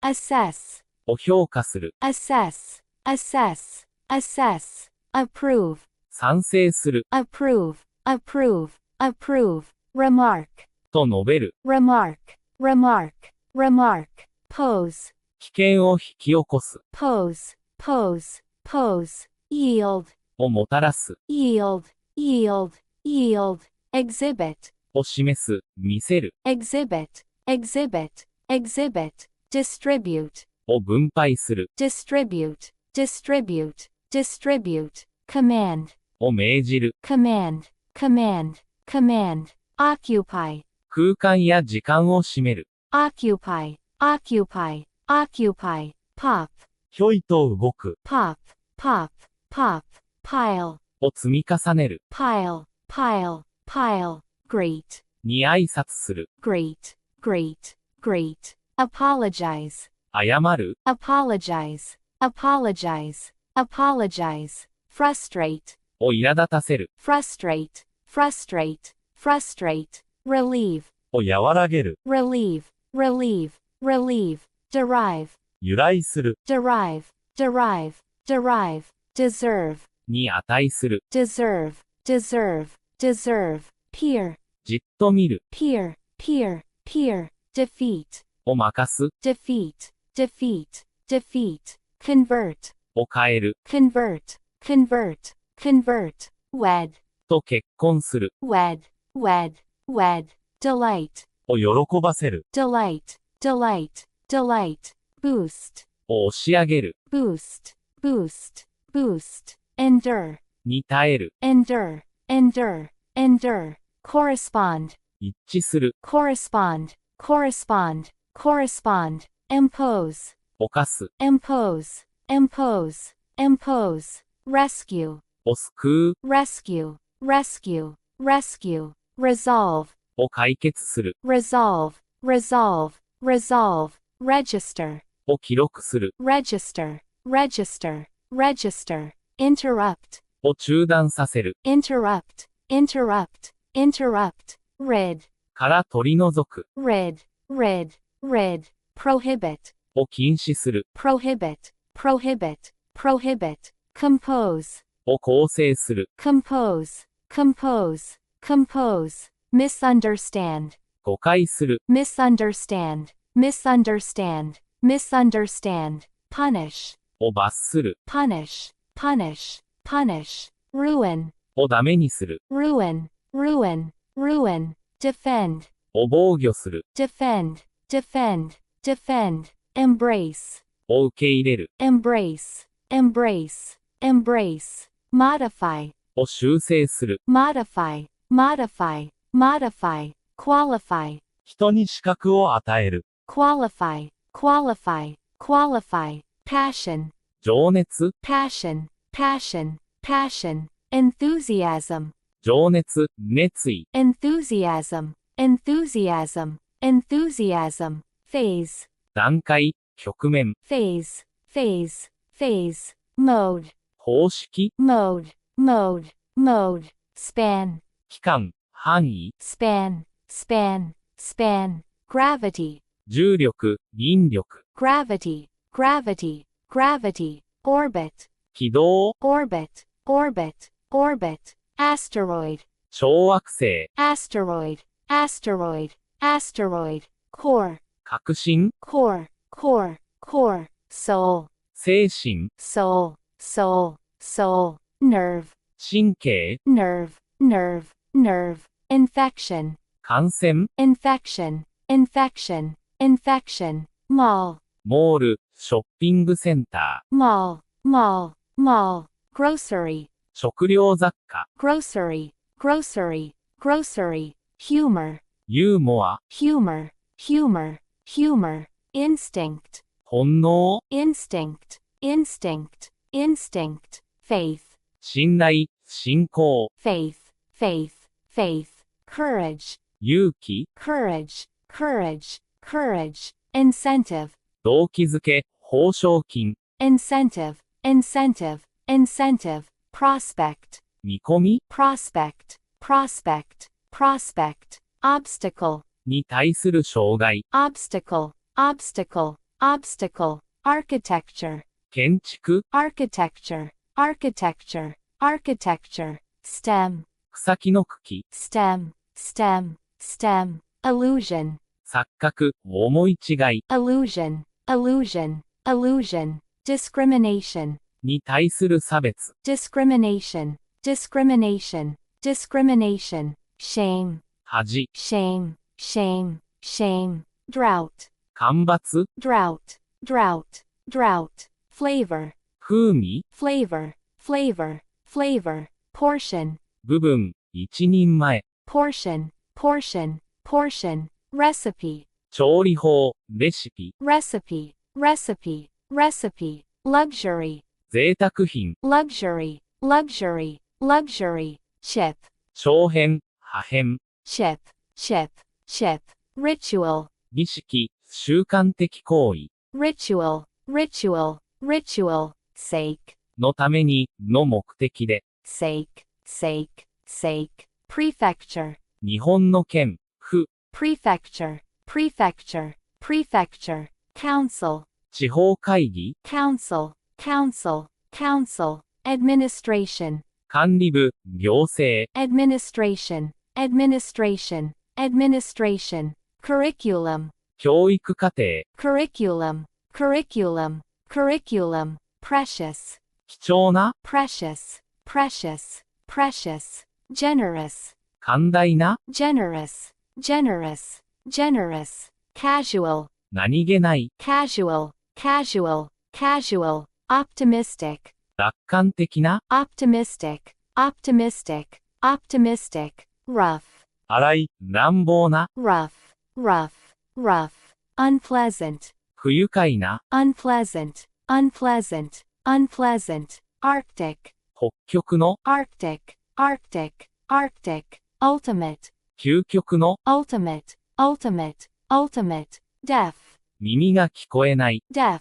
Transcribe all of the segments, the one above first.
assess, を評価する、 assess, assess, assess, approve, 賛成する、 approve, approve, approve, remark, と述べる、 remark, remark, remark, pose, 危険を引き起こす、 pose, pose, pose, yield, をもたらす、 yield, yield, yield, exhibit, を示す、見せる、 exhibit, exhibit, exhibit, distribute, を分配する、 distribute, distribute, distribute, command, を命じる、 command, command, command, occupy, 空間や時間を占める、 occupy, occupy, occupy, pop, ひょいと動く、 pop, pop, pop, pile, を積み重ねる、 pile, pile, pile, great, に挨拶する、 great, great, great, apologize, 謝る、 apologize, apologize, apologize, frustrate, を苛立たせる、 frustrate, frustrate, frustrate, relieve, を和らげる、 relieve, relieve, relieve, derive, 由来する、 derive, derive, derive, deserve, に値する、 deserve, deserve, deserve, peer, じっと見る、 peer, peer, peer, defeat, を任す、 defeat, defeat, defeat, convert, を変える、 convert, convert, convert, wed, と結婚する、 wed, wed, wed, delight, を喜ばせる、 delight, delight, delight, boost, を押し上げる、 boost, boost, boost, endure, に耐える、 endure, endure, endure, correspond, 一致する、 correspond, correspond, correspond, impose, 犯す、 impose, impose, impose, rescue, を救う、 rescue, rescue, rescue, resolve, を解決する、 resolve, resolve, resolve, register, を記録する、 register, register, register, interrupt, を中断させる、 interrupt, interrupt, interrupt, rid, から取り除く、 rid, rid, rid, prohibit, を禁止する、 prohibit, prohibit, prohibit, compose, を構成する、 compose, compose, compose, misunderstand, 誤解する、 misunderstand, misunderstand, misunderstand, punish, を罰する、 punish, punish, punish, ruin, をダメにする、 ruin, ruin, ruin, defend, を防御する、 defend, defend, defend, embrace, を受け入れる、 embrace, embrace, embrace, modify, を修正する、 modify, modify, modify, qualify, 人に資格を与える、 qualify, qualify, qualify, passion, 情熱、 passion, passion, passion, enthusiasm, 情熱、熱意、 enthusiasm, enthusiasm, enthusiasm, phase, 段階、局面、 phase, phase, phase, mode, 方式、 mode, mode, mode, span, 期間、範囲、 span, span, span, gravity, 重力、引力、 gravity, gravity, gravity, orbit, 軌道、 orbit, orbit, orbit, asteroid, 小惑星、 asteroid, asteroid, asteroid, core, 革新、 core, core, core, soul, 精神、 soul, soul, soul, nerve, 神経、 nerve, nerve, nerve, infection, 感染、 infection, infection, infection, mall, モール、ショッピングセンタ mall, mall, mall, grocery, ー、食料雑貨、 grocery, grocery, grocery, humor, ユーモア、 humor, humor, humor, instinct, 本能、 instinct, instinct, instinct, faith, 信頼、信仰、 faith, faith, faith, courage, 勇気、 courage, courage, courage, incentive, 動機づけ、報奨金、 incentive, incentive, incentive, prospect, 見込み、 prospect, prospect, prospect, obstacle, に対する障害、 obstacle, obstacle, obstacle, architecture, 建築、 architecture, architecture, architecture, stem, 草木の茎、 stem, stem, stem, illusion, 錯覚、思い違い illusion, illusion, illusion, discrimination, に対する差別、 discrimination, discrimination, discrimination, shame, 恥、 shame, shame, shame, drought, 干ばつ、 drought, drought, drought, flavor, 風味、 flavor, flavor, flavor, portion, 部分、一人前、 portion, portion, portion, recipe, 調理法、レシピ、 recipe, recipe, recipe, luxury, 贅沢品、 luxury, luxury, luxury, chip, 小片、破片、 chip, chip, chip, ritual, 儀式、習慣的行為 ritual, ritual, ritual, sake, のために、の目的で、 sake, sake, sake, prefecture, 日本の県、府、 prefecture, prefecture, prefecture, council, 地方会議、 council, council, council, administration, 管理部、行政、 administration, administration, administration, curriculum, 教育課程、 curriculum, curriculum, curriculum, precious, 貴重な、 precious, precious, precious, generous, 寛大な、 generous, generous, generous, casual, 何気ない、 casual, casual, casual, optimistic, 楽観的な、 optimistic, optimistic, optimistic, rough, 荒い、乱暴な、 rough, rough, rough, unpleasant, 不愉快な、 unpleasant, unpleasant, unpleasant, arctic, 北極の、 arctic, arctic, arctic, ultimate, 究極の、 ultimate, ultimate, ultimate, deaf, 耳が聞こえない、 deaf,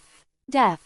deaf,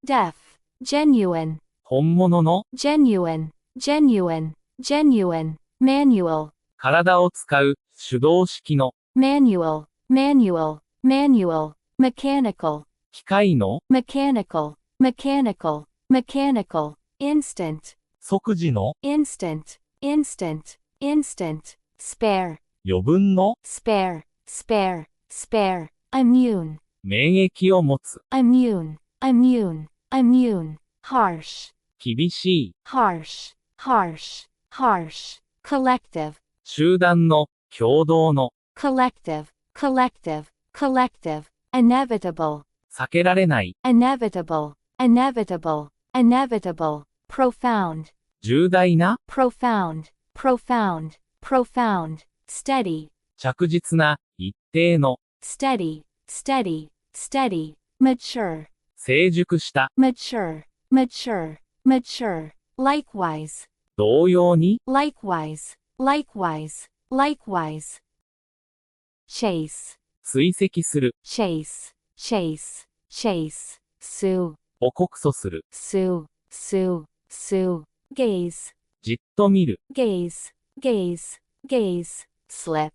deaf, genuine, 本物の、 genuine, genuine, genuine, manual, 体を使う、手動式の、 manual, manual, manual, mechanical, 機械の、 mechanical, mechanical, mechanical, instant, 即時の、 instant, instant, instant, spare, 余分の、 spare, spare, spare, immune, 免疫を持つ、 immune, immune, immune, harsh, 厳しい、 harsh, harsh, harsh, collective, 集団の、共同の、 collective, collective, collective, inevitable, 避けられない、 inevitable, inevitable, inevitable, profound, 重大な、 profound, profound, profound, steady, 着実な、一定の、 steady, steady, steady, mature, 成熟した、 mature, mature, mature, likewise, 同様に、 likewise, likewise, likewise, chase, 追跡する、 chase, chase, chase, sue, を告訴する、 sue, sue, sue, gaze, じっと見る、 gaze, gaze, gaze, slip,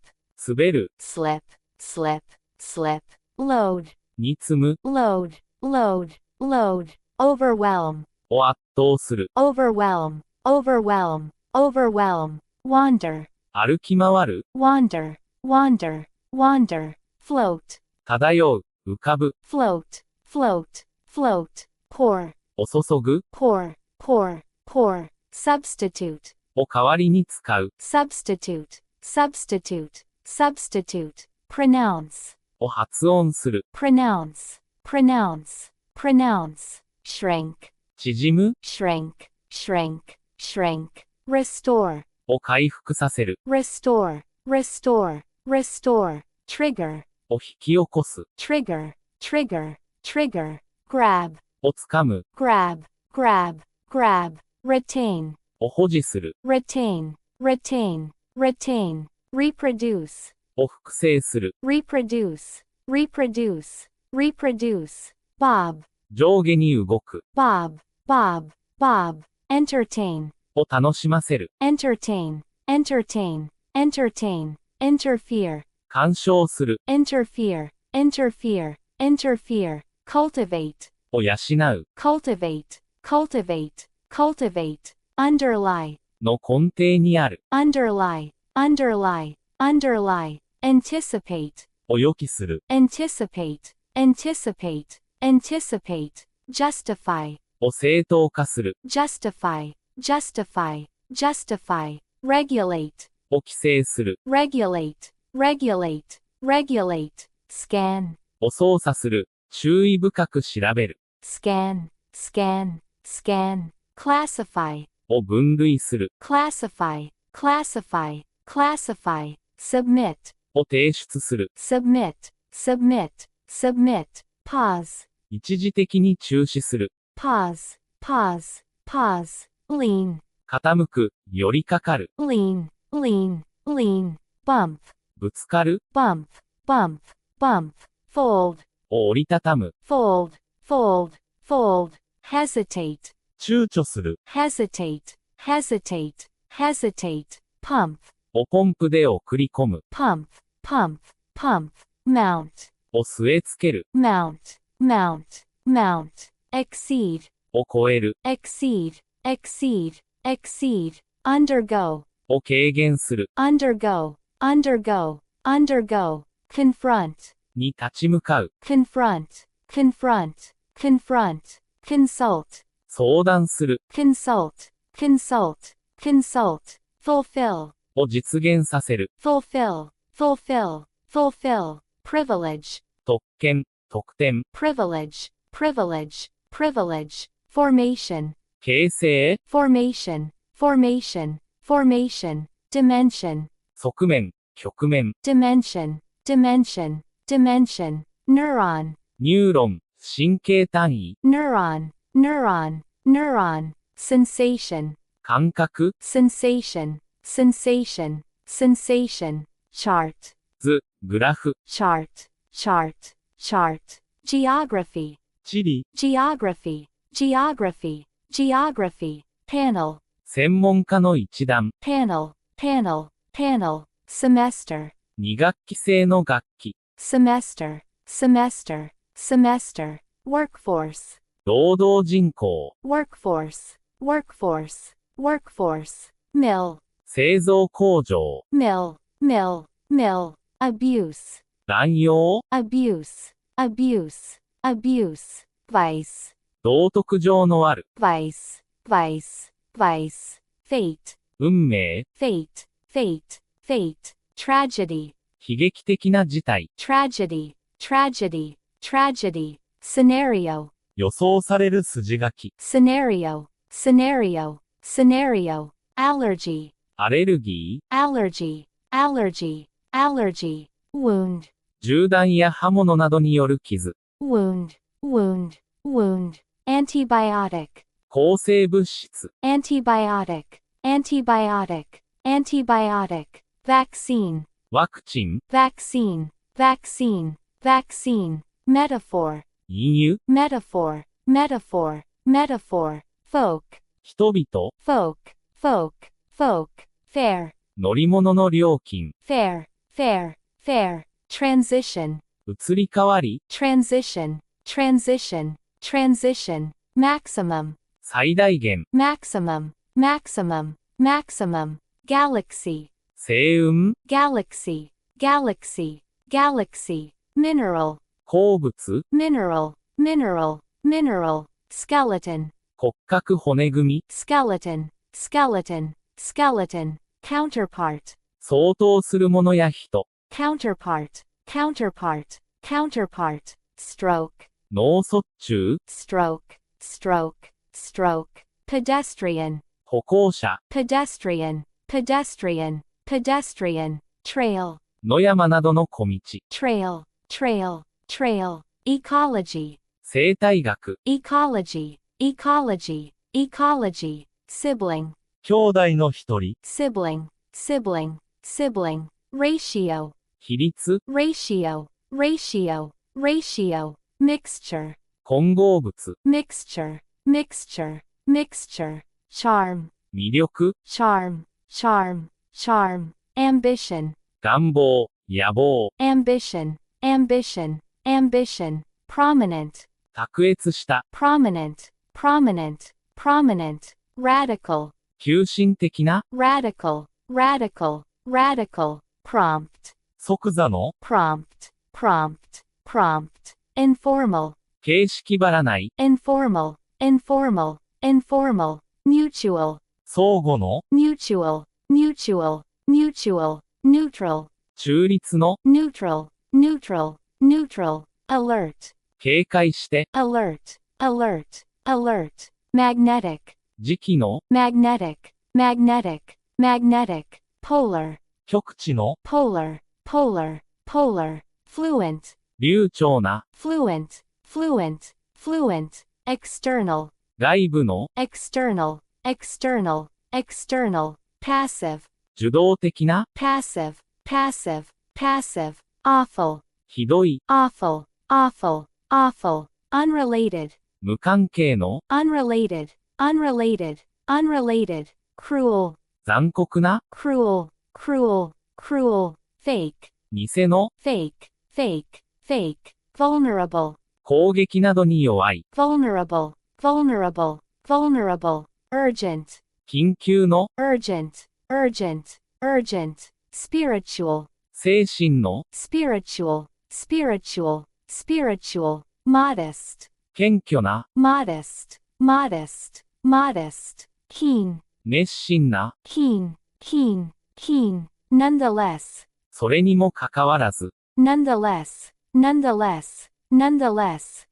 滑る、 slip, slip, slip, load, に積む、 load, load, load, overwhelm, を圧倒する、 overwhelm, overwhelm, overwhelm, wander, 歩き回る、 wander, wander, wander, float, 漂う、浮かぶ、 float, float, float, pour, を注ぐ、 pour, pour, pour, substitute, を代わりに使う、 substitute, substitute, substitute, pronounce, を発音する、 pronounce, pronounce, pronounce, shrink, 縮む、 shrink, shrink, shrink, restore, を回復させる、 restore, restore, restore, trigger, を引き起こす、 trigger, trigger, trigger, grab, をつかむ、 grab, grab, grab, retain, を保持する、 retain, retain, retain, reproduce, を複製する、 reproduce, reproduce, reproduce, bob, 上下に動く、 bob, bob, bob, entertain, を楽しませる、 entertain, entertain, entertain, interfere, 干渉する、 interfere, interfere, interfere, cultivate, を養う cultivate, cultivate, cultivate, underlie, の根底にある underlie, underlie, underlie, anticipate, を予期する anticipate, anticipate, anticipate, justify, を正当化する justify, justify, justify, regulate, を規制する regulate, regulate, regulate, scan, を操作する注意深く調べる scan, scan, scan, classify, を分類する classify, classify, classify, submit, を提出する submit, submit, submit, pause, 一時的に中止する pause, pause, pause, lean, 傾く寄りかかる lean, lean, lean, bump, ぶつかる bump, bump, bump, fold, を折りたたむ fold, fold, fold, hesitate, 躊躇する hesitate, hesitate, hesitate, pump, をポンプで送り込む pump, pump, pump, mount, を据え付ける mount, mount, mount, exceed, を超える exceed, exceed, exceed, undergo, を軽減する undergo, undergo, undergo, confront, に立ち向かう confront, confront, confront, consult, 相談する consult, consult, consult, fulfill, を実現させる fulfill, fulfill, fulfill, privilege, 特権特典 privilege, privilege, privilege, formation, 形成 formation, formation, formation, dimension, 側面局面 dimension, dimension, dimension, neuron, ニューロン神経単位 neuron, neuron, neuron, sensation, 感覚 sensation, sensation, sensation, chart, 図グラフ chart, chart, chart, geography, 地理 geography, geography, geography, panel, 専門家の一覧 panel, panel, panel, semester, 2学期制の学期 semester, semester, semester, workforce, 労働人口 workforce, workforce, workforce, mill, 製造工場 mill, mill, mill, abuse, 乱用 abuse, abuse, abuse, vice, 道徳上のある vice, vice, vice, fate, 運命 fate, fate, fate, tragedy, 悲劇的な事態 tragedy, tragedy, tragedy, scenario, 予想される筋書き scenario, scenario, scenario, allergy, アレルギー allergy, allergy, allergy, wound, 銃弾や刃物などによる傷 wound, wound, wound, antibiotic, 抗生物質 antibiotic, antibiotic, antibiotic, vaccine, ワクチン vaccine, vaccine, vaccine, metaphor, 隠喩 metaphor, metaphor, metaphor, folk, 人々 folk, folk, folk, fair, 乗り物の料金 fair, fair, fair, transition, 移り変わり transition, transition, transition, maximum, 最大限 maximum, maximum, maximum, galaxy, 星雲 galaxy, galaxy, galaxy, mineral, 鉱物 mineral, mineral, mineral, skeleton, 骨格骨組み skeleton, skeleton, skeleton, counterpart, 相当するものや人 counterpart, counterpart, counterpart, stroke, 脳卒中 stroke, stroke, stroke, pedestrian, 歩行者 pedestrian, pedestrian, pedestrian, trail, 野山などの小道 trail, trail, trail, ecology, 生態学 ecology, ecology, ecology, sibling, 兄弟の一人 sibling, sibling, sibling, ratio, 比率 ratio, ratio, ratio, mixture, 混合物 mixture, mixture, mixture, charm, 魅力 charm, charm, charm, ambition, 願望野望 ambition, ambition, ambition, prominent, 卓越した。prominent, prominent, prominent, radical, 急進的な。radical, radical, radical, prompt, 即座の。prompt, prompt, prompt, informal, 形式ばらない。informal, informal, informal, mutual, 相互の。mutual, mutual, mutual, neutral, 中立の。neutral, neutral, neutral, alert, 警戒して。alert, alert, alert, magnetic, 時期の。magnetic, magnetic, magnetic, polar, 極地の。polar, polar, polar, fluent, 流暢な。fluent, fluent, fluent, external, 外部の。external, external, external, passive, 受動的な。passive, passive, passive, awful, ひどい。awful, awful, awful, unrelated, 無関係の。unrelated, unrelated, unrelated, cruel, 残酷な。cruel, cruel, cruel, fake, 偽の。fake, fake, fake, vulnerable, 攻撃などに弱い。vulnerable, vulnerable, vulnerable, urgent, 緊急の。urgent, urgent, urgent, spiritual, 精神の。spiritual, spiritual, spiritual, modest, 謙虚な。modest, modest, modest, keen, 熱心な。 keen, keen, keen, nonetheless, それにもかかわらず。nonetheless, nonetheless, nonetheless,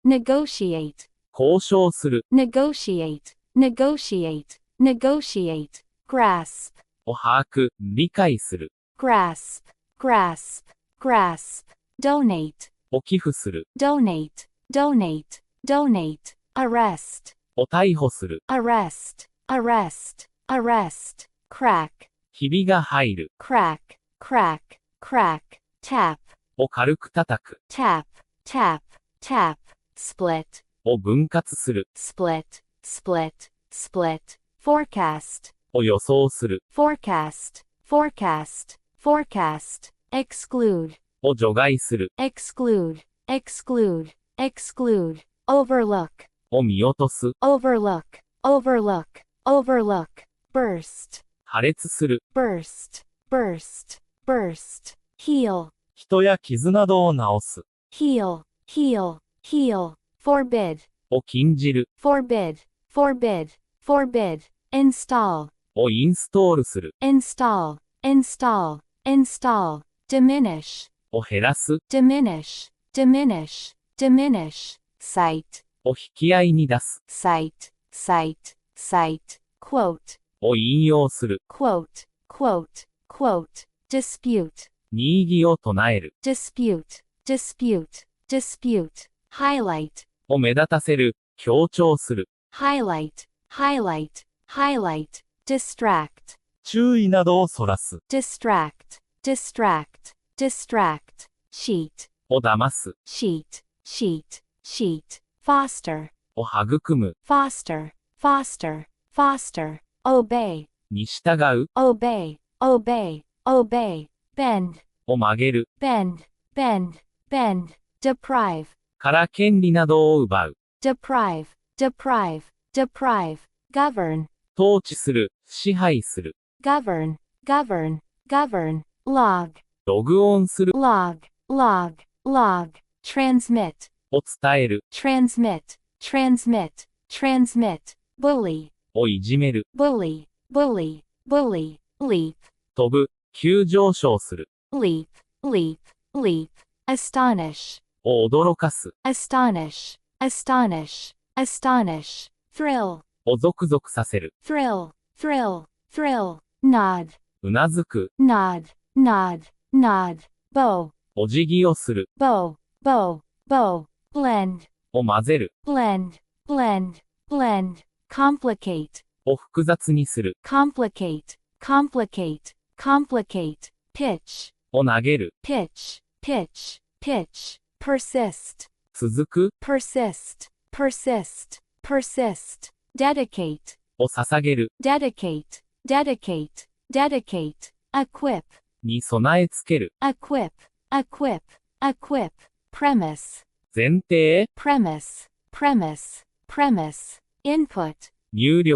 negotiate, 交渉する。 negotiate, negotiate, negotiate, grasp, を把握、理解する。grasp, grasp, grasp, donate, を寄付する。 donate, donate, donate, arrest, を逮捕する。 arrest, arrest, arrest, crack, ひびが入る。 crack, crack, crack, tap, を軽く叩く。 tap, tap, tap, split, を分割する。 split, split, split, forecast, を予想する。 forecast, forecast, forecast, exclude, を除外する。 exclude, exclude, exclude, overlook, を見落とす。 overlook, overlook, overlook, burst, 破裂する。 burst, burst, burst, heal, 人や傷などを治す。 heal, heal, heal, forbid, を禁じる。 forbid, forbid, forbid, install, をインストールする。 install, install, install, diminish, を減らす。 diminish, diminish, diminish, cite, を引き合いに出す。 cite, cite, cite, quote, を引用する。 quote, quote, quote, dispute, に異議を唱える。 dispute, dispute, dispute, highlight, を目立たせる。強調する。 highlight, highlight, highlight, distract, 注意などをそらす。 distract, distract, distract, sheet, を騙す。 sheet, sheet, sheet, foster, を育む。 foster, foster, foster, obey, に従う。 obey, obey, obey, bend, を曲げる。 bend, bend, bend, deprive, から権利などを奪う。 deprive, deprive, deprive, govern, 統治する。支配する。 govern, govern, govern, log, ログオンする。 log, log, log, transmit, を伝える。 transmit, transmit, transmit, bully, をいじめる。 bully, bully, bully, leap, 飛ぶ。急上昇する。 leap, leap, leap, astonish, を驚かす。 astonish, astonish, astonish, thrill, をゾクゾクさせる。 thrill, thrill, thrill, nod, うなずく。 nod, nod, nod, bow, お辞儀をする。 bow, bow, bow, blend, を混ぜる。 blend, blend, blend, complicate, を複雑にする。 complicate, complicate, complicate, pitch, を投げる。 pitch, pitch, pitch, persist, 続く。 persist, persist, persist, dedicate, を捧げる。 dedicate, dedicate, dedicate, equip, に備え付ける。 equip, equip, equip, premise, 前提、premise, premise, premise, input, 入力、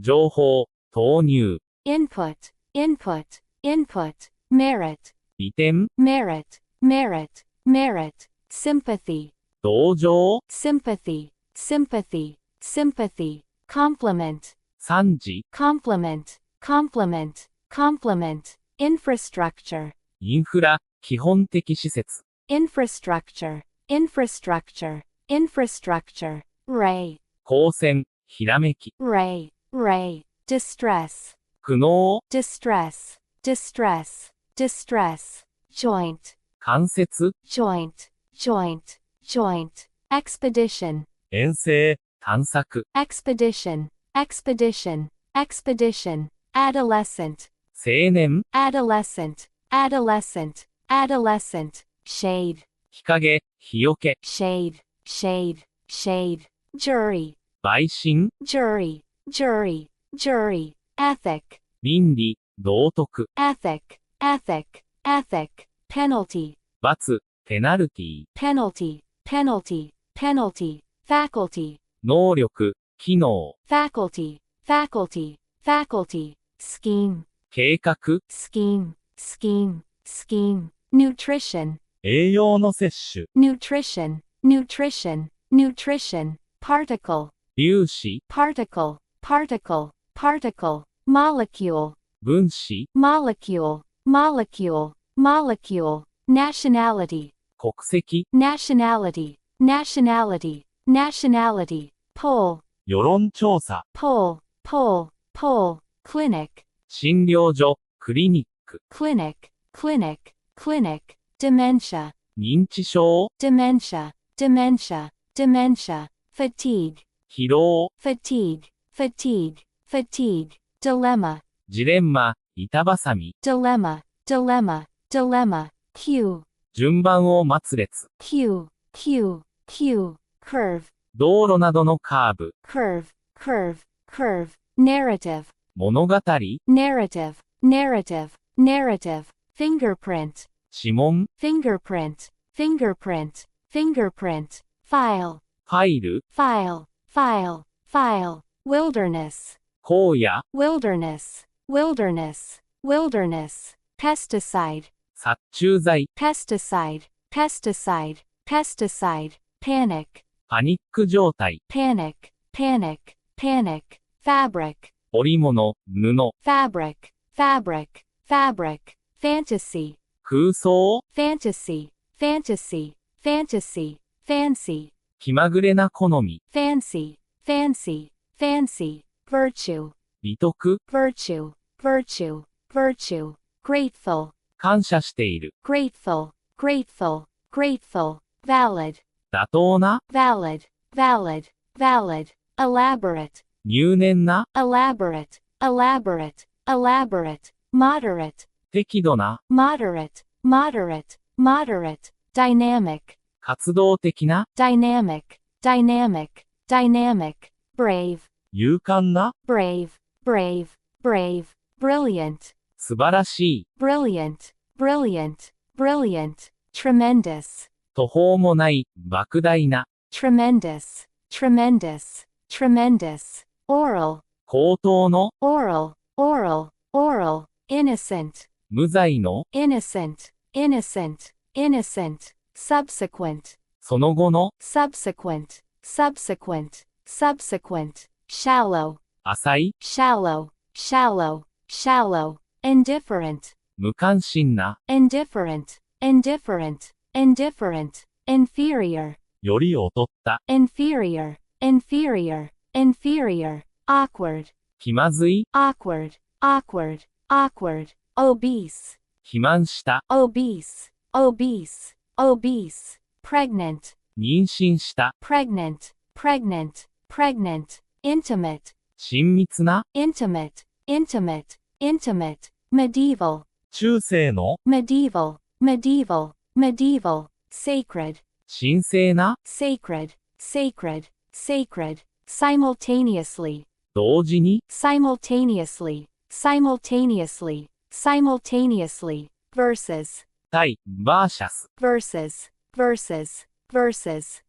情報、投入、input, input, input, merit, 利点、merit, merit, merit, sympathy, 同情、sympathy, sympathy, sympathy, complement, 賛辞、 complement, complement, complement, infrastructure, インフラ、基本的施設、 infrastructure, infrastructure, infrastructure, ray, 光線、ひらめき、 ray, ray, distress, 苦悩、 distress, distress, distress, joint, 関節、 joint, joint, joint, expedition, 遠征、探索、 expedition, expedition, expedition, adolescent, 青年、 adolescent, adolescent, adolescent, shade, 日陰、日よけ、 shade, shade, shade, jury, 陪審、 jury, jury, jury, ethic, 倫理、道徳、 ethic, ethic, ethic, penalty, 罰、ペナルティ、 penalty, penalty, penalty, faculty, 能力、機能、 faculty, faculty, faculty, scheme, 計画、 scheme, scheme, scheme, nutrition, 栄養の摂取、 nutrition, nutrition, nutrition, particle, 粒子、 particle, particle, particle, molecule, 分子、 molecule, molecule, molecule, nationality, 国籍、 nationality, nationality, nationality, poll, 世論調査、 poll, poll, poll, clinic, 診療所、クリニック、 clinic, clinic, clinic, dementia, 認知症、 dementia, dementia, dementia, fatigue, 疲労、 fatigue, fatigue, fatigue, dilemma, ジレンマ、板挟み、 dilemma, dilemma, dilemma, queue, 順番を待つ列、 queue, queue, queue, curve, 道路などのカーブ、 curve, curve, curve, narrative, 物語、 narrative, narrative, narrative, fingerprint, 指紋、 fingerprint, fingerprint, fingerprint, file, ファイル、 file, file, file, wilderness, 荒野、 wilderness, wilderness, wilderness, pesticide, 殺虫剤、 pesticide, pesticide, pesticide, panic, パニック状態、 panic, panic, panic, fabric, 織物、布、 fabric, fabric, fabric, fantasy, 空想、 fantasy, fantasy, fantasy, fancy, 気まぐれな好み、 fancy, fancy, fancy, virtue, 美徳、 virtue, virtue, virtue, grateful, 感謝している、 grateful, grateful, grateful, valid, 妥当な、 valid, valid, valid, elaborate, 入念な、 elaborate, elaborate, elaborate, moderate, 適度な、 moderate, moderate, moderate, dynamic, 活動的な、 dynamic, dynamic, dynamic, brave, 勇敢な、 brave, brave, brave, brilliant, 素晴らしい、 brilliant, brilliant, brilliant, tremendous, 途方もない、莫大な、 tremendous, tremendous, tremendous, oral, 高等の、 oral, oral, oral, innocent, 無罪の、 innocent, innocent, innocent, subsequent, その後の、 subsequent, subsequent, subsequent, shallow, 浅い、 shallow, shallow, shallow, indifferent, 無関心な、 indifferent, indifferent, indifferent, inferior, より劣った、 inferior, inferior, inferior, awkward, 気まずい、 awkward, awkward, awkward, obese, 肥満した、 obese, obese, obese, pregnant, 妊娠した、 pregnant, pregnant, pregnant, intimate, 親密な、 intimate, intimate, intimate, medieval, 中世の、 medieval, medieval, medieval, sacred, 神聖な、 sacred, sacred, sacred, simultaneously, 同時に、 simultaneously, simultaneously, simultaneously, versus, 対、バーシャス、 versus, versus, versus,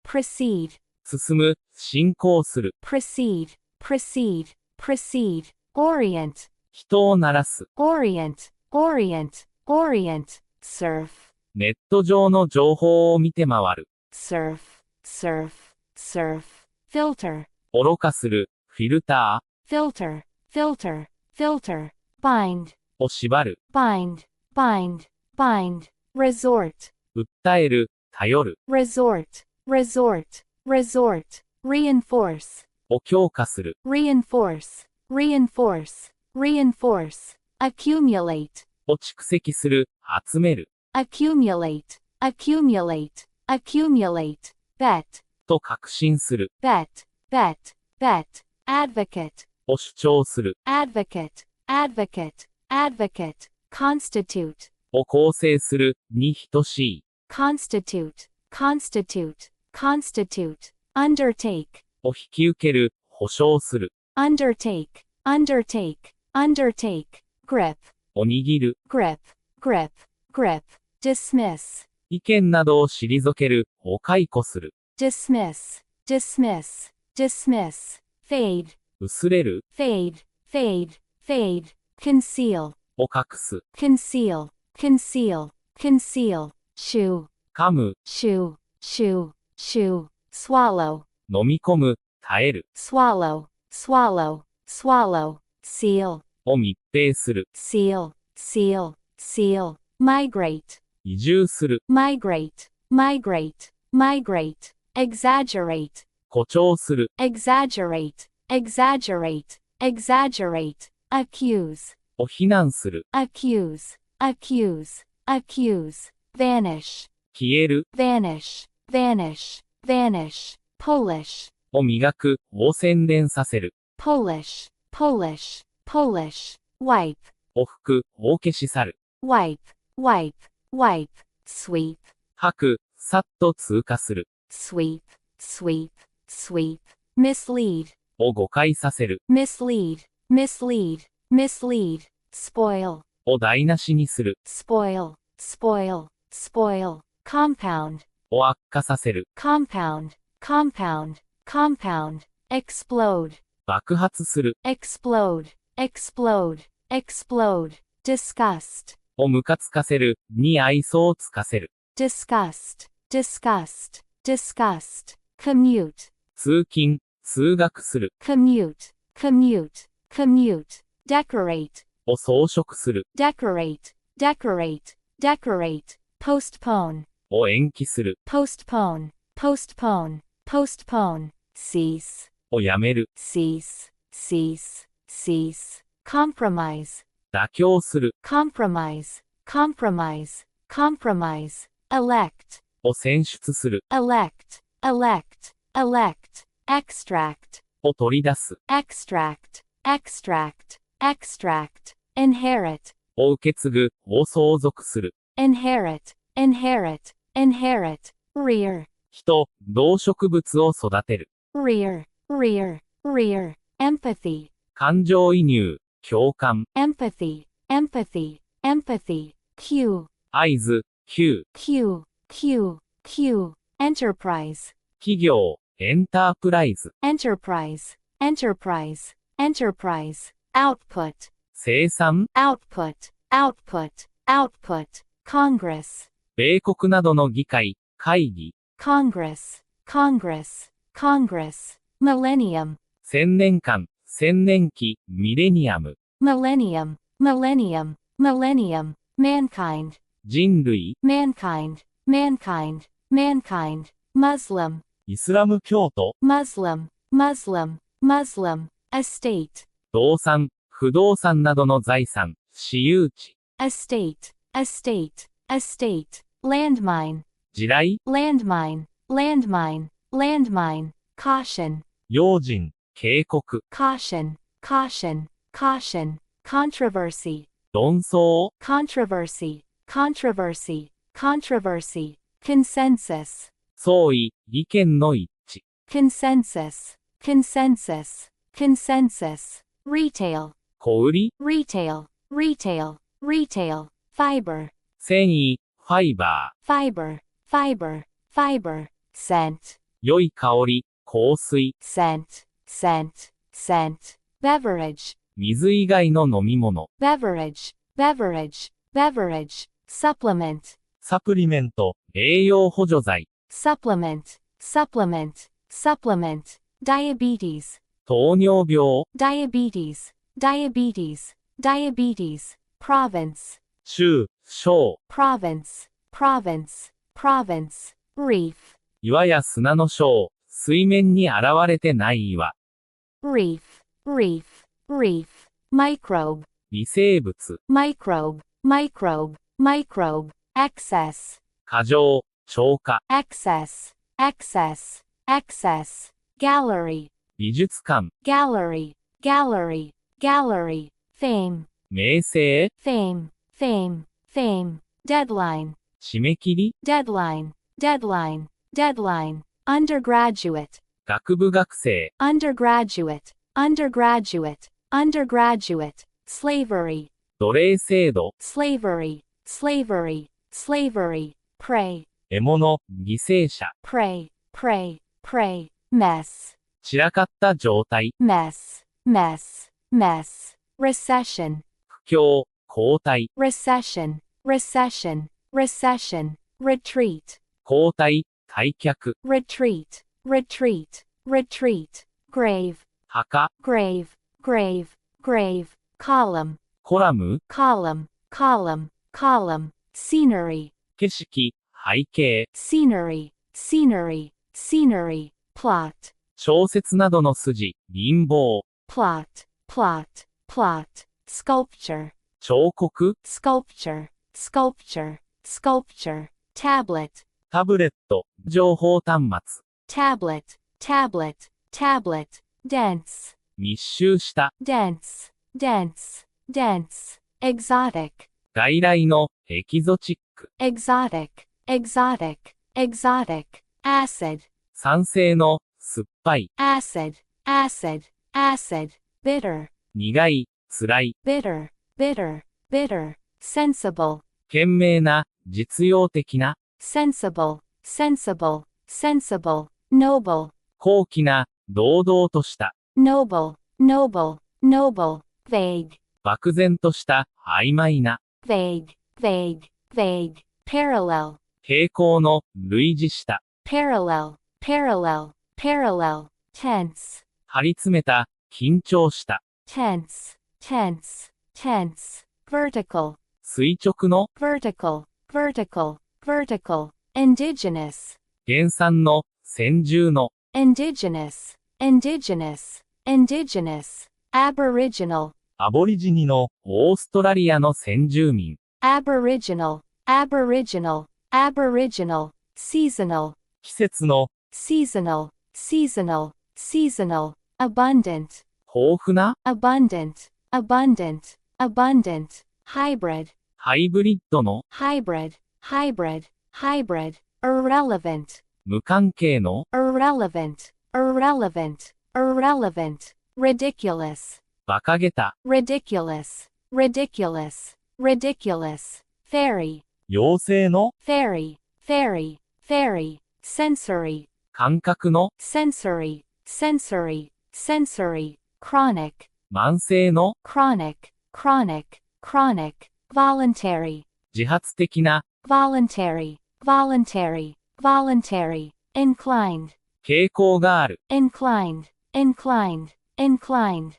proceed, 進む、進行する。proceed, proceed, proceed, orient, 人を鳴らす。orient, orient, orient, surf, ネット上の情報を見て回る。surf, surf, surf, filter, 愚かする、フィルタ filter, filter, filter, bind, ーを縛る。bind, bind, bind, resort, 訴える、頼る。resort, resort, resort, reinforce, を強化する。reinforce, reinforce, reinforce, accumulate, を蓄積する、集める。accumulate, accumulate, accumulate, bet, と確信する。 bet, bet, bet, advocate, を主張する。 advocate, advocate, advocate, constitute, を構成する、に等しい。 constitute, constitute, constitute, undertake, を引き受ける、保証する。 undertake, undertake, undertake, grip, を握る。 grip, grip, grip, dismiss, 意見などを退ける、を解雇する。 dismiss, dismiss, dismiss, fade, 薄れる。 fade, fade, fade, conceal, を隠す。 conceal, conceal, conceal, shoe, 噛む。 shoe, shoe, shoe, swallow, 飲み込む。耐える。 swallow, swallow, swallow, seal, を密閉する。 seal, seal, seal, migrate, 移住する。 migrate, migrate, migrate, exaggerate, 誇張する。 exaggerate, exaggerate, exaggerate, accuse, を非難する。 accuse, accuse, accuse, vanish, 消える。 vanish, vanish, vanish, Polish, を磨く。を洗練させる。 Polish, Polish, Polish, wipe, を拭く。を消し去る。 wipe, wipe, wipe, sweep, 吐く。さっと通過する。 sweep, sweep, sweep, mislead, を誤解させる。 mislead, mislead, mislead, spoil, を台無しにする。 spoil, spoil, spoil, compound, を悪化させる。 compound, compound, compound, explode, 爆発する。 explode, explode, explode, disgust, をムカつかせる。に愛想をつかせる。 disgust, disgust, disgust, commute, 通勤。通学する。 commute, commute, commute, decorate, を装飾する。 decorate, decorate, decorate, postpone, を延期する。 postpone, postpone, postpone, cease, をやめる。 cease, cease, cease, compromise, 妥協する。 compromise, compromise, compromise, elect, を選出する。 elect, elect, elect, extract, を取り出す。 extract, extract, extract, inherit, を受け継ぐ。を相続する。 inherit, inherit, inherit, rear, 人、動植物を育てる。 rear, rear, rear, empathy, 感情移入。共感。 empathy, empathy, empathy, cue, 合図。Q。 cue, cue, cue, enterprise, 企業。エンタープライズ。 enterprise, enterprise, enterprise, output, 生産。 output, output, output, Congress, 米国などの議会。会議。 Congress, Congress, Congress, millennium, 千年間。千年期。ミレニアム。 millennium, millennium, millennium, mankind, 人類。 mankind, mankind, mankind, Muslim, イスラム教徒、 Muslim, Muslim, Muslim, estate, 動産。不動産などの財産。私有地。 estate, estate, estate, landmine, 地雷。 landmine, landmine, landmine, caution, 用心、警告。 caution, caution, caution, controversy, 論争。 controversy, controversy, controversy, consensus, 相違。意見の一致。 consensus, consensus, consensus, retail, 小売り。 retail, retail, retail, fiber,繊維。ファイバ fiber, fiber, fiber, scent, 良い香り、香水、 scent, scent, scent, beverage, 水以外の飲み物、 beverage, beverage, beverage, supplement, サプリメント、栄養補助剤、 supplement, supplement, supplement, diabetes, 糖尿病、 diabetes, diabetes, diabetes, province, 州、省、 province, province, province, reef, 岩や砂の省、水面に現れてない岩、 reef, reef, reef, microbe, 微生物、 microbe, microbe, microbe, excess, 過剰、超過、 excess, excess, excess, gallery, 美術館、 gallery, gallery, gallery, fame, 名声、 fame, fame, fame, deadline, 締め切り、 deadline, deadline, deadline, undergraduate, 学部学生、 undergraduate, undergraduate, undergraduate, slavery, 奴隷制度、 slavery, slavery, slavery, prey, 獲物、犠牲者、 prey, prey, prey, mess, 散らかった状態、 mess, mess, mess, recession, 不況、後退、 recession, recession, recession, retreat, 後退、退却、 retreat, retreat, retreat, grave, 墓、 grave, grave, grave, column, コラム、 column, column, column, scenery, 景色、背景、 scenery, scenery, scenery, plot, 小説などの筋、陰謀、 plot, plot, plot, sculpture, 彫刻、 sculpture, sculpture, sculpture, tablet, タブレット、情報端末、 tablet, tablet, tablet, dense, 密集した、 dense, dense, dense, exotic, 外来の、エキゾチック、 exotic, exotic, exotic, acid, 酸性の、酸っぱい、 acid, acid, acid, bitter, 苦い、辛い、 bitter, bitter, bitter, sensible, 賢明な、実用的な、 sensible, sensible, sensible, noble, 高貴な、堂々とした、 noble, noble, noble, vague, 漠然とした、曖昧な、 vague, vague, vague, parallel, 平行の、類似した、 parallel, parallel, parallel, tense, 張り詰めた、緊張した、 tense, tense, tense, vertical, 垂直の、 vertical, vertical, vertical, indigenous, 原産の、先住の、 indigenous, indigenous, indigenous, aboriginal, アボリジニの、オーストラリアの先住民、 aboriginal, aboriginal, aboriginal, seasonal, 季節の、 seasonal, seasonal, seasonal, abundant, 豊富な、 abundant, abundant, abundant, hybrid, ハイブリッドの、 hybrid, hybrid, hybrid, irrelevant, 無関係の、 irrelevant, irrelevant, irrelevant, ridiculous, 馬鹿げた、 ridiculous, ridiculous, ridiculous, fairy, 妖精の、 fairy, fairy, fairy, sensory, 感覚の、 sensory, sensory, sensory, chronic, 慢性の、 chronic, chronic, chronic, voluntary, 自発的な、 voluntary, voluntary, voluntary, inclined, 傾向がある、 inclined, inclined, inclined,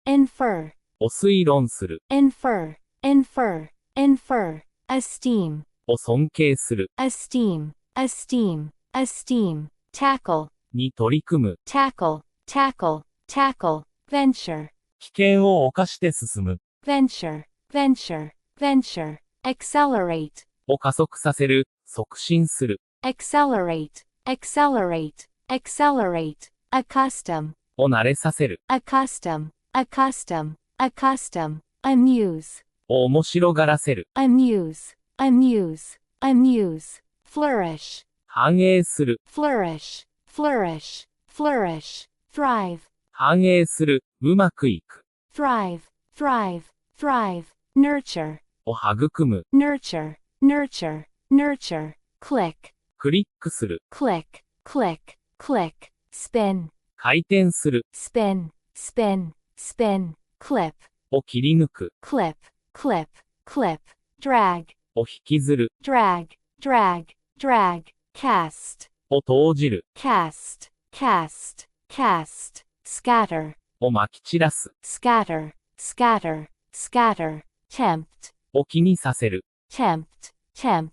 infer, を推論する、 infer, infer, infer, esteem, を尊敬する、 esteem, esteem, esteem, tackle, に取り組む、 tackle, tackle, tackle, venture, 危険を冒して進む、 venture, venture, venture, accelerate, を加速させる、促進する、 accelerate, accelerate, accelerate, accustom, を慣れさせる、 accustom, accustom, accustom, amuse, を面白がらせる、 amuse, amuse, amuse, flourish, 繁栄する、 flourish, flourish, flourish, thrive, 繁栄する、うまくいく、 thrive, thrive, thrive, nurture, を育む、 nurture, nurture, nurture, click, クリックする、 click, click, click, spin, 回転する、 spin, spin, spin, clip, を切り抜く、 clip, clip, clip, drag, を引きずる、 drag, drag, drag, cast, を投じる、 cast, cast, cast, scatter, を撒き散らす、 scatter, scatter, scatter, tempt, を気にさせる、 tempt, tempt,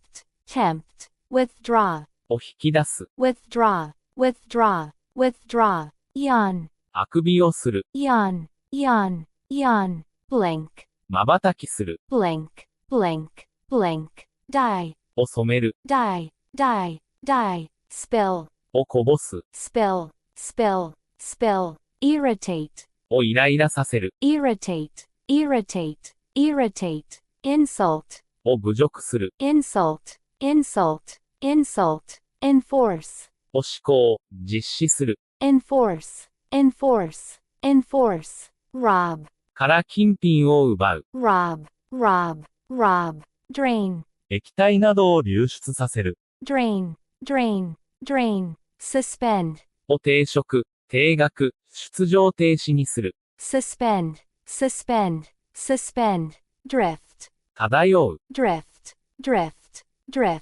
tempt, withdraw, を引き出す、 withdraw, withdraw, withdraw, yawn, あくびをする、 yawn, yawn, yawn, blink, 瞬きする、 blink, blink, blink, dye, を染める、 dye, dye, dye, spill, をこぼす、 spill, spill, spill, irritate, をイライラさせる、 irritate, irritate, irritate, insult, を侮辱する、 insult, insult, insult, enforce, を施行、実施する、 enforce, enforce, enforce, rob, から金品を奪う、 rob, rob, rob, drain, 液体などを流出させる。 drain, drain, drain, suspend, を停職、停学、出場停止にする、 suspend, suspend, suspend, drift, 漂う、 drift, drift, drift,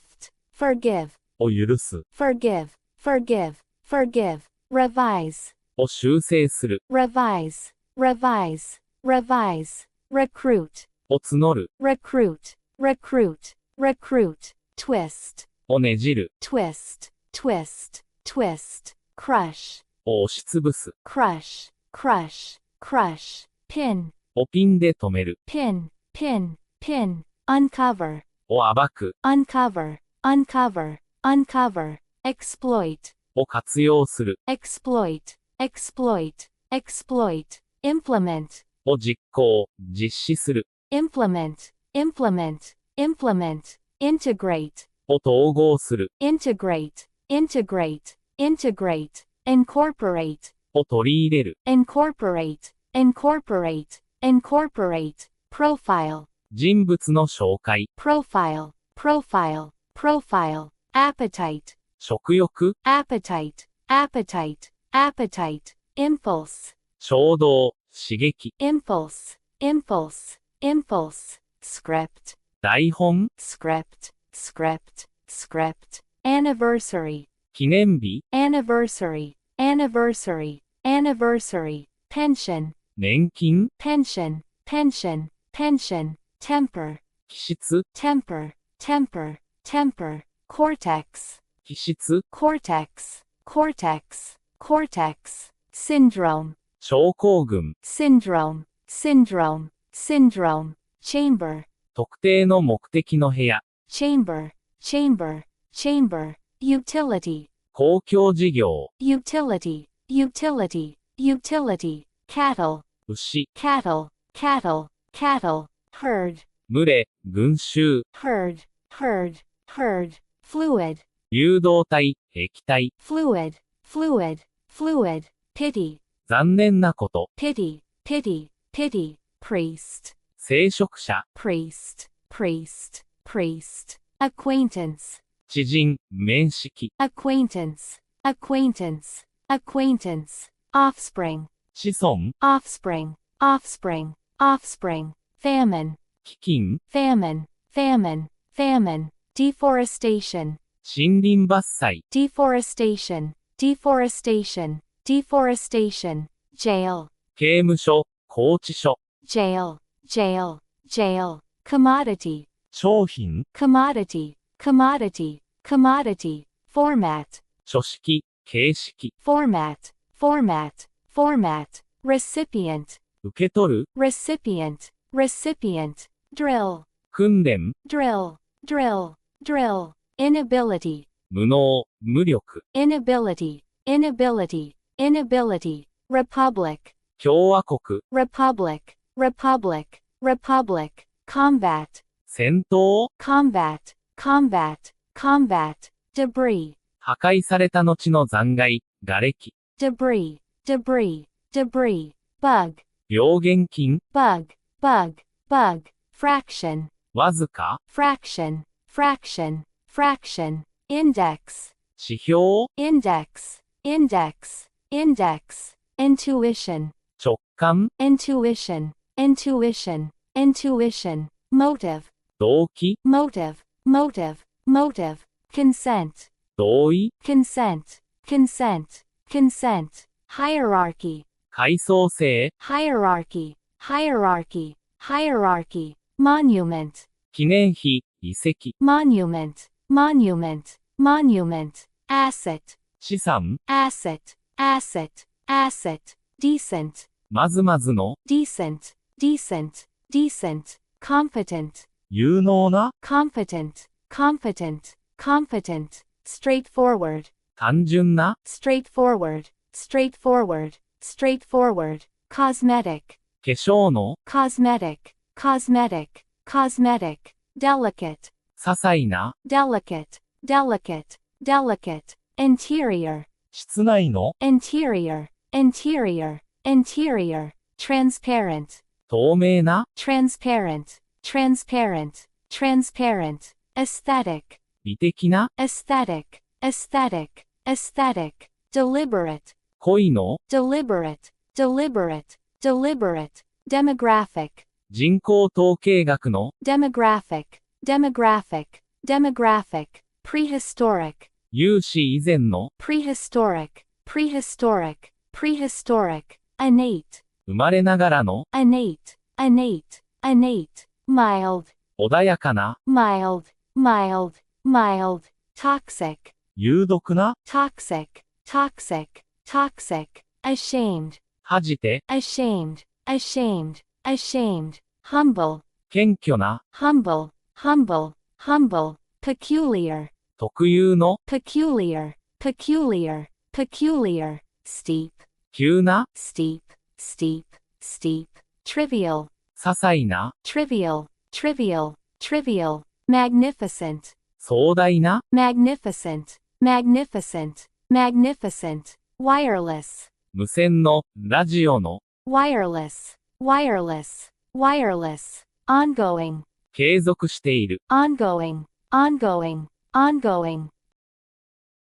forgive, を許す。 forgive, forgive, forgive, revise, を修正する、 revise, revise, revise, recruit, を募る、 recruit, recruit, recruit, twist, をねじる、 twist, twist, twist, crush, を押しつぶす、 crush, crush, crush, pin, をピンで止める、 pin, pin, pin, uncover, を暴く、 uncover, uncover, uncover, exploit, を活用する、 exploit, exploit, exploit, implement, を実行、実施する、 implement, implement, implement, integrate, を統合する、 integrate, integrate, integrate, incorporate, を取り入れる、 incorporate, incorporate, incorporate, profile, 人物の紹介、 profile, profile, profile, appetite, 食欲、 appetite, appetite, appetite, impulse, 衝動、刺激、 impulse, impulse, impulse, script, 台本、 script, script, script, anniversary, 記念日、 anniversary, anniversary, anniversary, pension, 年金、 pension, pension, pension, temper, 気質、 temper, temper, temper, cortex, 気質、 cortex, cortex, cortex, syndrome, 症候群、 syndrome, syndrome, syndrome, chamber, 特定の目的の部屋、 chamber, chamber, chamber, utility, 公共事業、 utility, utility, utility, cattle, 牛、 cattle, cattle, cattle, herd, 群れ、群衆、 herd, herd, herd, fluid, 誘導体、液体、 fluid, fluid, fluid, pity, 残念なこと、 pity, pity, pity, priest, 聖職者、 priest, priest, priest, acquaintance, 知人、面識、 acquaintance, acquaintance, acquaintance, offspring, 子孫、 offspring, offspring, offspring, famine, 飢饉、 famine, famine, famine, deforestation, 森林伐採、 deforestation, deforestation, deforestation, jail, 刑務所、拘置所、 jail, jail, jail, commodity, 商品、 commodity, commodity, commodity, format, 書式、形式、 format, format, format, recipient, 受け取る、 recipient, recipient, drill, 訓練、 drill, drill, drill, inability, 無能、無力、 inability, inability, inability, republic, 共和国、 republic, republic, republic, combat, 戦闘、 combat, combat, combat, debris, 破壊された後の残骸、瓦礫、 debris, debris, debris, bug, 病原菌、 bug, bug, bug, fraction, わずか、 fraction, fraction, fraction, index, 指標、 index, index, index, intuition, 直感、 intuition, intuition, intuition, motive, 動機、 motive, motive, motive, consent, 同意、 consent, consent, consent, hierarchy, 階層性、 hierarchy, hierarchy, hierarchy, monument, 記念碑、遺跡、 monument, monument, monument, asset, 資産、 asset, asset, asset, decent, まずまずの、 decent, decent, decent, competent, 有能な、 competent, competent, competent, straightforward, 単純な、 straightforward, straightforward, straightforward, cosmetic, 化粧の、 cosmetic, cosmetic, cosmetic, delicate, 些細な、 delicate, delicate, delicate, interior, 室内の、 interior, interior, interior, transparent, 透明な、 transparent, transparent, transparent, aesthetic, 美的な、 aesthetic, aesthetic, aesthetic, deliberate, 恋の、 deliberate, deliberate, deliberate, demographic, 人口統計学の、 demographic, demographic, demographic, prehistoric, 有史以前の、 prehistoric, prehistoric, prehistoric, innate, 生まれながらの、 innate, innate, innate, mild, 穏やかな、 mild, mild, mild, toxic, 有毒な、 toxic, toxic, toxic, ashamed, 恥じて、 ashamed, ashamed, ashamed, humble, 謙虚な、 humble, humble, humble, peculiar, 特有の、 peculiar, peculiar, peculiar, steep, 急な、 steep, steep, steep, trivial, 些細な、 trivial, trivial, trivial, magnificent, 壮大な、 magnificent, magnificent, magnificent, wireless, 無線の、ラジオの、 wireless, wireless, wireless, ongoing, 継続している、 ongoing, ongoing, ongoing,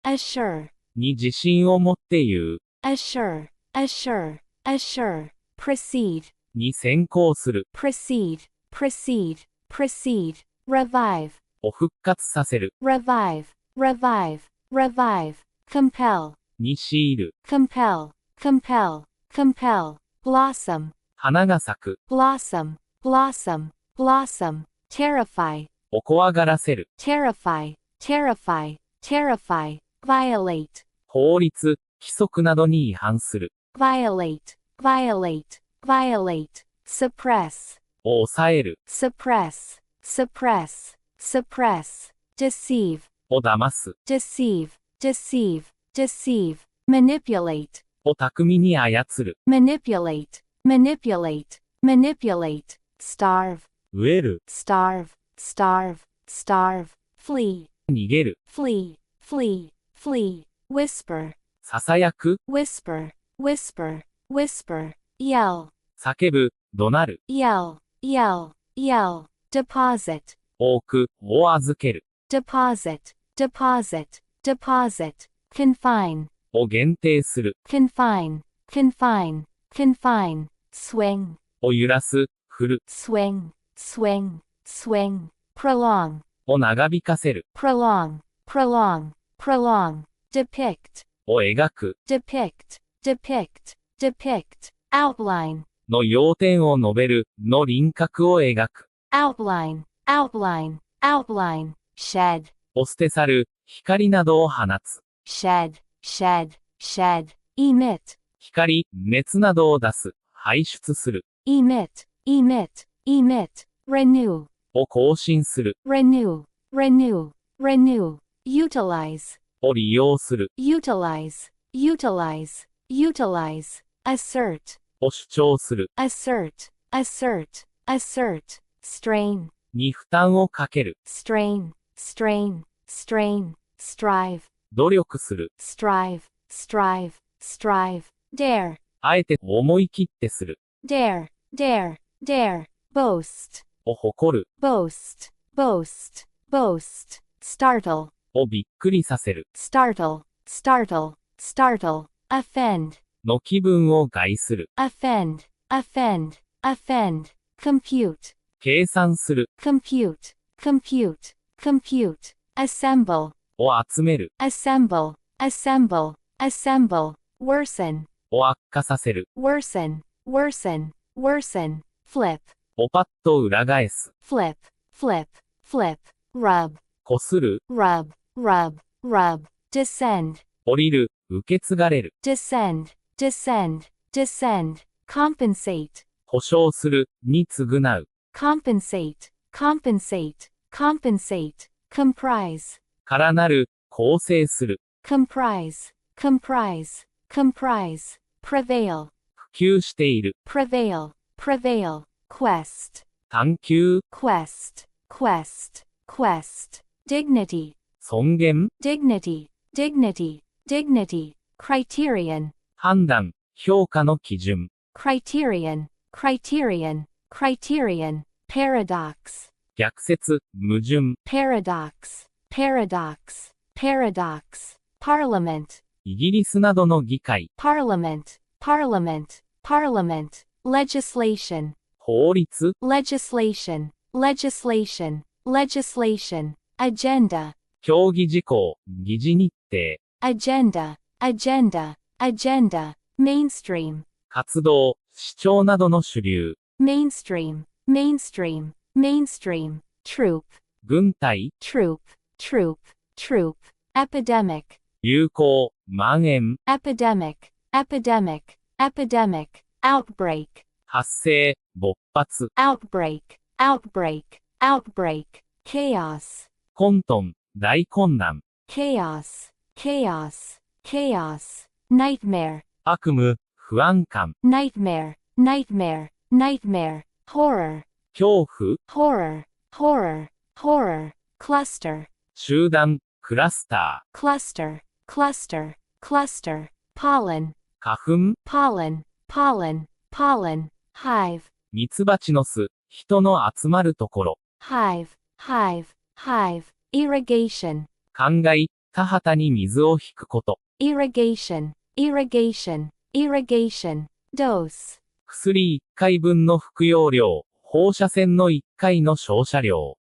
assure, に自信を持って言う、 assure, assure, assure, proceed, に先行する、 proceed, proceed, proceed, revive, を復活させる、 revive, revive, revive, compel, に強いる、 compel, compel, compel, blossom, 花が咲く、 blossom, blossom, blossom, terrify, を怖がらせる、 terrify, terrify, terrify, violate, 法律、規則などに違反する、 violate, violate, violate, suppress, を抑える、 suppress, suppress, suppress, deceive, を騙す、 deceive, deceive, deceive, manipulate, を巧みに操る、 manipulate, manipulate, manipulate, starve, 飢える、 starve, starve, starve, flee, 逃げる、 flee, flee, flee, whisper, 囁く、 whisper, whisper, whisper, yell, 叫ぶ、怒鳴る、 yell, yell, yell, deposit, 多く、を預ける、 deposit, deposit, deposit, confine, を限定する、 confine, confine, confine, swing, を揺らす、振る、 swing, swing, swing, prolong, を長引かせる、 prolong, prolong, prolong, depict, を描く、 depict, depict, depict, outline, の要点を述べる、の輪郭を描く、 outline, outline, outline, shed, を捨て去る、光などを放つ、 shed, shed, shed, emit, 光、熱などを出す、排出する、 emit, emit, emit, renew, を更新する、 renew, renew, renew, utilize, を利用する、 utilize, utilize, utilize, assert, を主張する、 assert, assert, assert, strain, に負担をかける、 strain, strain, strain, strive, 努力する、 strive, strive, strive, dare, あえて思い切ってする、 dare, dare, dare, boast, を誇る、 boast, boast, boast, startle, をびっくりさせる。startle, startle, startle, offend, の気分を害する。offend, offend, offend, compute, 計算する。compute, compute, compute, assemble, を集める。assemble, assemble, assemble, worsen, を悪化させる。worsen, worsen, worsen, flip, をパッと裏返す。flip, flip, flip, rub, こする。rub, rub, rub, descend, 降りる。受け継がれる。descend, descend, descend, compensate, 保証する。に償う。compensate, compensate, compensate, comprise, からなる。構成する。comprise, comprise, comprise, prevail, 普及している。prevail, prevail, quest, 探求。quest, quest, quest, dignity, 尊厳。dignity, dignity, dignity, criterion, 判断。評価の基準。criterion, criterion, criterion, paradox, 逆説。矛盾。paradox, paradox, paradox, parliament, イギリスなどの議会。parliament, parliament, parliament, legislation, 法律。 legislation, legislation, legislation, agenda, 協議事項。議事日程。 agenda, agenda, agenda, mainstream, 活動。主張などの主流。 mainstream, mainstream, mainstream, troop, 軍隊。 troop, troop, troop, epidemic, 流行。蔓延。 epidemic, epidemic, epidemic, outbreak, 発生。勃発。 outbreak, outbreak, outbreak, chaos, 混沌。大混乱。 chaos, chaos, chaos, nightmare, 悪夢。不安感。 nightmare, nightmare, nightmare, horror, 恐怖。 horror, horror, horror, cluster, 集団。クラスタ cluster, cluster, cluster, pollen, ー。花粉。 pollen, pollen, pollen, hive, ミツバチの巣。人の集まるところ。 hive, hive, hive, irrigation, 灌漑。田畑に水を引くこと。 irrigation, irrigation, irrigation, dose, 薬1回分の服用量。放射線の1回の照射量。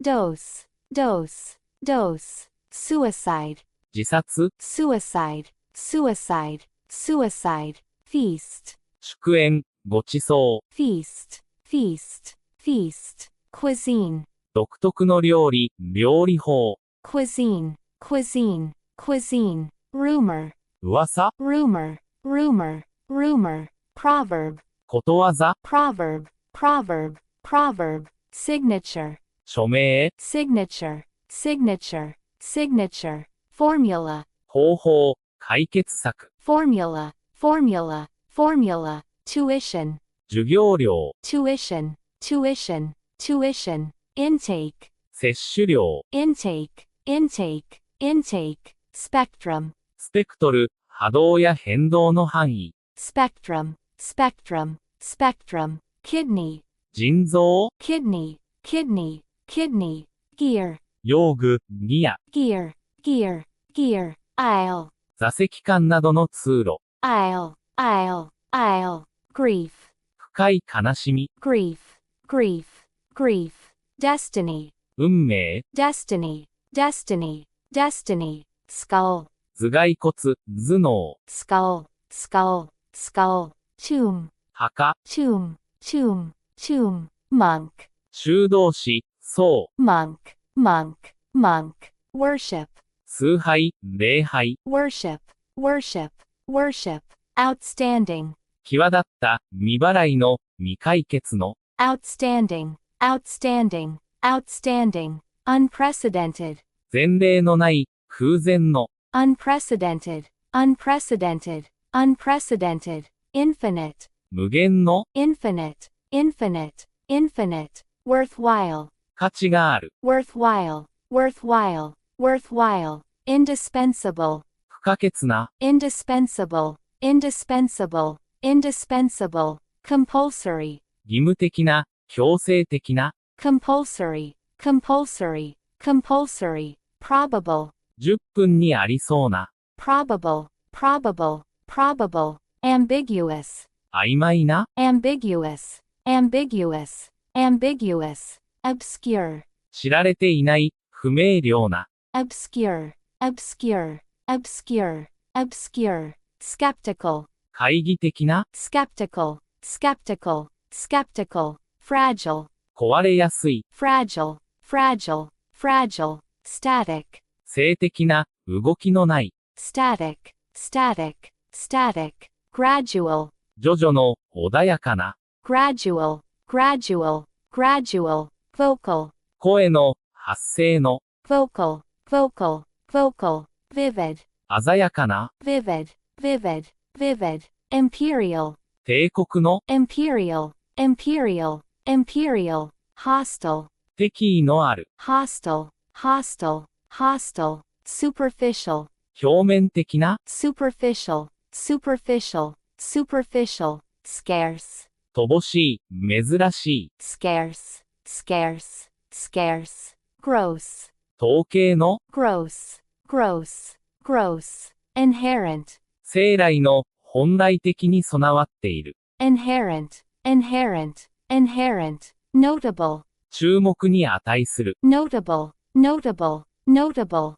dose, dose, dose, suicide, 自殺。 suicide, suicide, suicide, feast, 祝宴。ご馳走。 feast, feast, feast, cuisine, 独特の料理。料理法。 cuisine, cuisine, cuisine, rumor, 噂。 rumor, rumor, rumor, proverb, ことわざ。 proverb, proverb, proverb, signature, 署名。 signature, signature, signature, formula, 方法。解決策。 formula, formula, formula, tuition, 授業料。 tuition, tuition, tuition, intake, 摂取量。 intake, intake, intake, spectrum, スペクトル。波動や変動の範囲。 spectrum, spectrum, spectrum, kidney, 腎臓。 kidney, kidney, kidney, gear, 用具。ギア。 gear, gear, gear, aisle, 座席間などの通路。 aisle, aisle, aisle, grief, 深い悲しみ。 grief, grief, grief, destiny, 運命。 destiny, destiny, destiny, skull, 頭蓋骨。頭脳。 skull, skull, skull, tomb, 墓。 tomb, tomb, tomb, monk, 修道士。僧。 monk, monk, monk, worship, 崇拝。礼拝。 worship, worship, worship, outstanding, 際立った。未払いの。未解決の。 outstanding, outstanding, outstanding, unprecedented, 前例のない。空前の。 unprecedented, unprecedented, unprecedented, infinite, 無限の。 infinite, infinite, infinite, worthwhile, 価値がある。 worthwhile, worthwhile, worthwhile, indispensable, 不可欠な。 indispensable, indispensable, indispensable, compulsory, 義務的な。強制的な。 compulsory, compulsory, compulsory, probable, 10分にありそうな、probable, probable, probable, ambiguous, 曖昧な、ambiguous, ambiguous, ambiguous, obscure, 知られていない、不明瞭な、obscure, obscure, obscure, obscure, skeptical, 懐疑的な、 skeptical, skeptical, skeptical, fragile, 壊れやすい、 fragile, fragile, fragile, static, 静的な、動きのない、 static, static, static, gradual, 徐々の、穏やかな、 gradual, gradual, gradual, vocal, 声の、発声の、 vocal, vocal, vocal, vivid, 鮮やかな、 vivid, vivid, vivid, imperial, 帝国の、 imperial, imperial, imperial, hostile, 敵意のある、 hostile, hostile, hostile, superficial, 表面的な、 superficial, superficial, superficial, scarce, 乏しい、珍しい、 scarce, scarce, scarce, gross, 統計の、 gross, gross, gross, inherent, 生来の、本来的に備わっている、 inherent, inherent, inherent, notable, 注目に値する、 notable, notable, notable,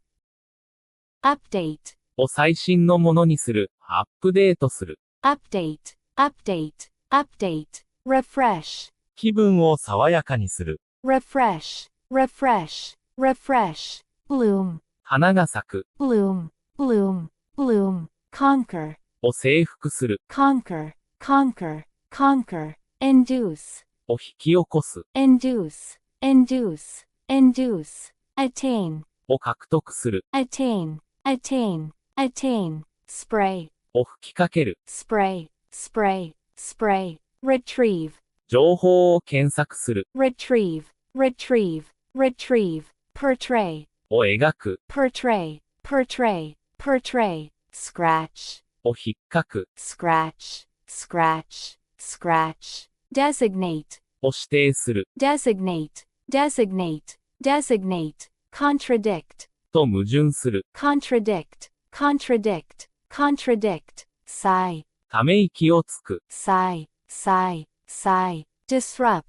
update, を最新のものにする、アップデートする、 update, update, update, refresh, 気分を爽やかにする。refresh, refresh, refresh, bloom, 花が咲く、 bloom, bloom, bloom, conquer, を征服する、 conquer, conquer, conquer, induce, を引き起こす、 induce, induce, induce, attain, を獲得する、 attain, attain, attain, spray, を吹きかける、 spray, spray, spray, retrieve, 情報を検索する、 retrieve, retrieve, retrieve, portray, を描く、 portray, portray, portray, scratch, を引っかく、 scratch, scratch, scratch, designate, を指定する、 designate, designate, designate, contradict, と矛盾する、 contradict, contradict, contradict, sigh, ため息をつく、 sigh, sigh, sigh, disrupt,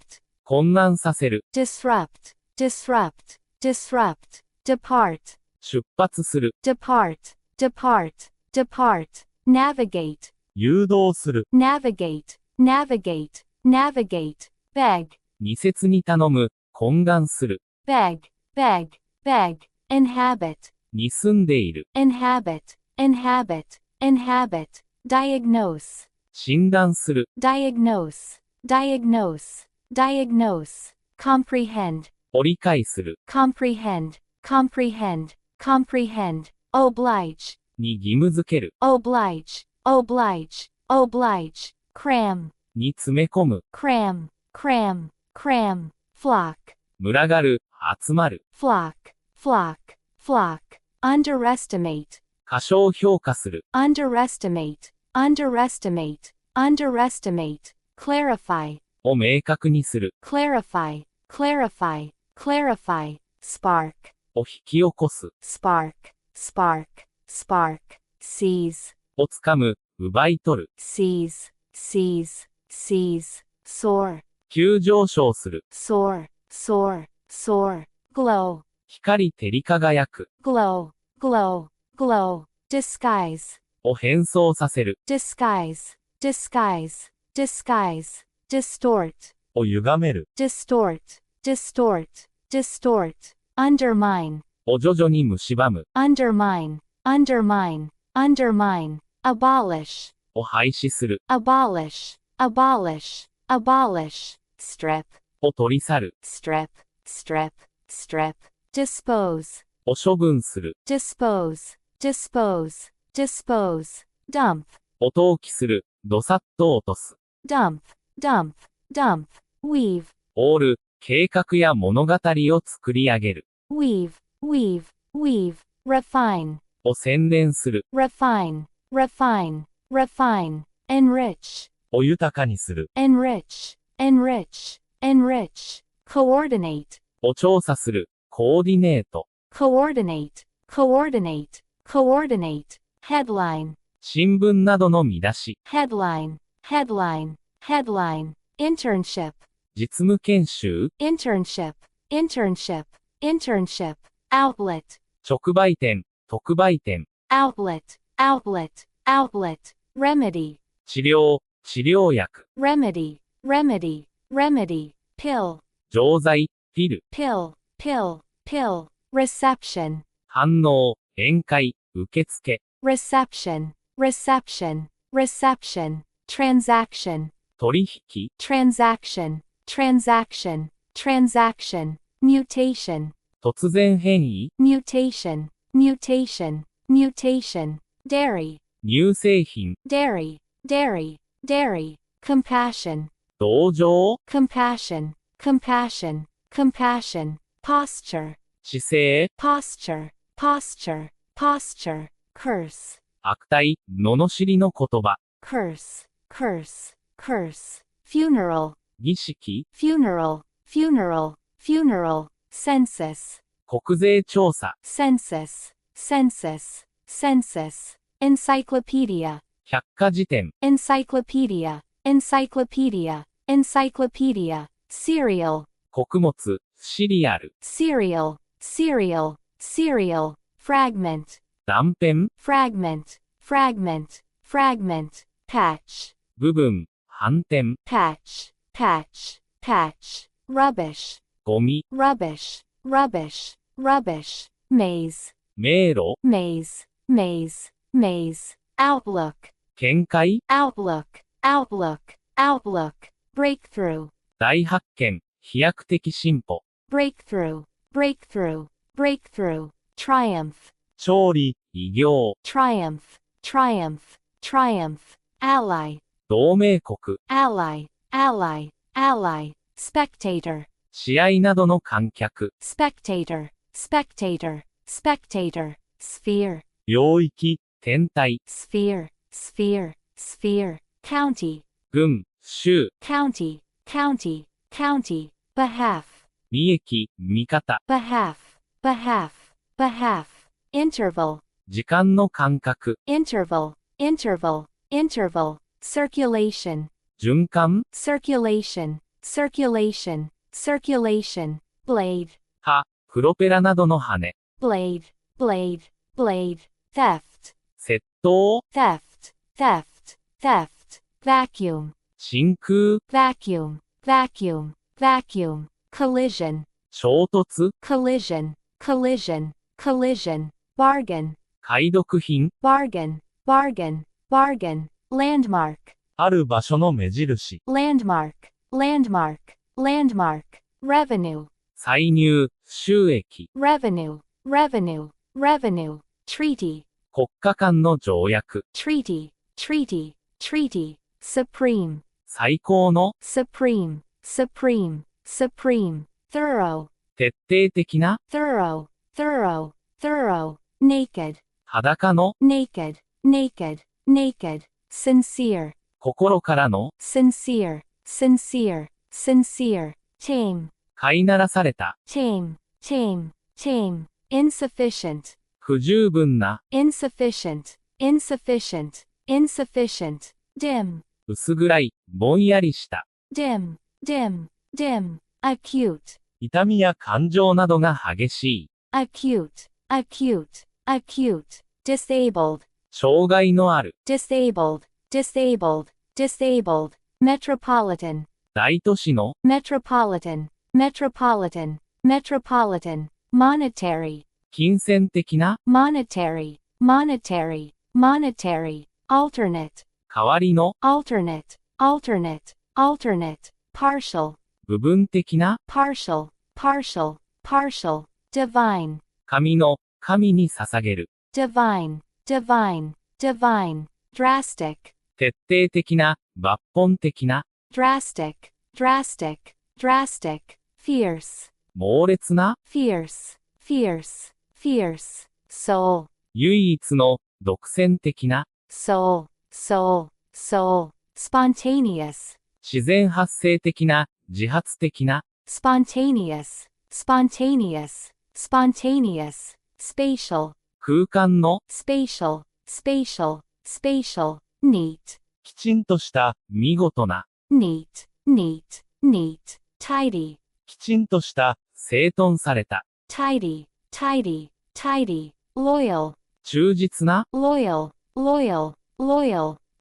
混乱させる、 disrupt, disrupt, disrupt, depart, 出発する、 depart, depart, depart, navigate, 誘導する。 navigate, navigate, navigate, beg, 二節に頼む、懇願する、 beg, beg, beg, inhabit, に住んでいる、 inhabit, inhabit, inhabit, diagnose, 診断する、 diagnose, diagnose, diagnose, comprehend, を理解する、 comprehend, comprehend, comprehend, oblige, に義務づける、 oblige, oblige, oblige, cram, に詰め込む、 cram, cram, cram, flock, 群がる、集まる、 flock, flock, flock, underestimate, 過小評価する、 underestimate, underestimate, underestimate, clarify, を明確にする、 clarify, clarify, clarify, spark, を引き起こす、 spark, spark, spark, seize, をつかむ、奪い取る、 seize, seize, seize, soar, 急上昇する、 soar, soar, soar, glow, 光照り輝く、 glow, glow, glow, disguise, を変装させる、 disguise, disguise, disguise, distort, を歪める。 distort, distort, distort, undermine, を徐々に蝕む、 undermine, undermine, undermine, abolish, を廃止する、 abolish, abolish, abolish, strip, を取り去る、 strip, strip, strip, dispose, を処分する、 dispose, dispose, dispose, dump, を投棄する、どさっと落とす、 dump, dump, dump, weave, オール、計画や物語を作り上げる、 weave, weave, weave, refine, を洗練する、 refine, refine, refine, enrich, を豊かにする。 enrich, enrich, enrich, coordinate, を調査する、コーディネート、coordinate, coordinate, coordinate, headline, 新聞などの見出し、 headline, headline, headline, internship, 実務研修、 internship, internship, internship, outlet, 直売店、特売店、 outlet, outlet, outlet, remedy, 治療、治療薬、 remedy, remedy, remedy, pill, 錠剤、ピル、 pill, pill, pill, reception, 反応、宴会、受付、 reception, reception, reception, transaction, 取引、 transaction, transaction, transaction, mutation, 突然変異、 mutation, mutation, mutation, dairy, 乳製品、 dairy, dairy, dairy, compassion, 同情、 compassion, compassion, compassion, posture, 姿勢、 posture, posture, posture, curse, 悪態、罵りの言葉、 curse, curse, curse, funeral, 儀式、 funeral, funeral, funeral, census, 国税調査、 census, census, census, encyclopedia, 百科事典、 encyclopedia, encyclopedia, encyclopedia, cereal, 穀物、シリアル、 cereal, cereal, cereal, fragment, 断片、 fragment, fragment, fragment, patch, 部分、反転、 patch, patch, patch, rubbish, ゴミ、 rubbish, rubbish, rubbish, maze, 迷路、 maze, maze, maze, outlook, 見解、 outlook, outlook, outlook, breakthrough, 大発見、飛躍的進歩、 breakthrough, breakthrough, breakthrough, triumph, 勝利、偉業、 triumph, triumph, triumph, ally, 同盟国、 ally, ally, ally, spectator, 試合などの観客、 spectator, spectator, spectator, sphere, 領域、天体、 sphere, sphere, sphere, county, 郡、州、 county, county, county, behalf, 利益、味方、 behalf, behalf, behalf, interval, 時間の間隔、 interval, interval, interval, circulation, 循環、 circulation, circulation, circulation, blade, 刃、プロペラなどの羽、 blade, blade, blade, theft, 窃盗、 theft, theft, theft, vacuum, 真空、 vacuum, vacuum, vacuum, collision, 衝突、 collision, collision, collision, bargain, 解読品、 bargain, bargain, bargain, landmark, ある場所の目印、 landmark, landmark, landmark, revenue, 歳入、収益、 revenue, revenue, revenue, treaty, 国家間の条約、 treaty, treaty, treaty, supreme, 最高の、 supreme, supreme, supreme, thorough, 徹底的な、 thorough, thorough, thorough, naked, 裸の、 naked, naked, naked, sincere, 心からの、 sincere, sincere, sincere, tame, 飼いならされた、 tame, tame, tame, insufficient, 不十分な、 insufficient, insufficient, insufficient, dim, 薄暗い、ぼんやりした、 dim, dim, dim, acute, 痛みや感情などが激しい、 acute, acute, acute, disabled, 障害のある、 disabled, disabled, disabled, metropolitan, 大都市の、 metropolitan, metropolitan, metropolitan, monetary, 金銭的な、 monetary, monetary, monetary, alternate, 代わりの、 alternate, alternate, alternate, partial, 部分的な、 partial, partial, partial, divine, 神の、神に捧げる、 divine, divine, divine, drastic, 徹底的な、抜本的な、 drastic, drastic, drastic, fierce, 猛烈な、 fierce, fierce, fierce, soul, 唯一の、独占的な、 soul, soul, soul, spontaneous, 自然発生的な、自発的な、 spontaneous, spontaneous, spontaneous, spatial, 空間の、spatial, spatial, spatial, neat, きちんとした、見事な、 neat, neat, neat, tidy, きちんとした、整頓された、tidy, tidy, tidy, loyal, 忠実な、loyal, loyal, loyal,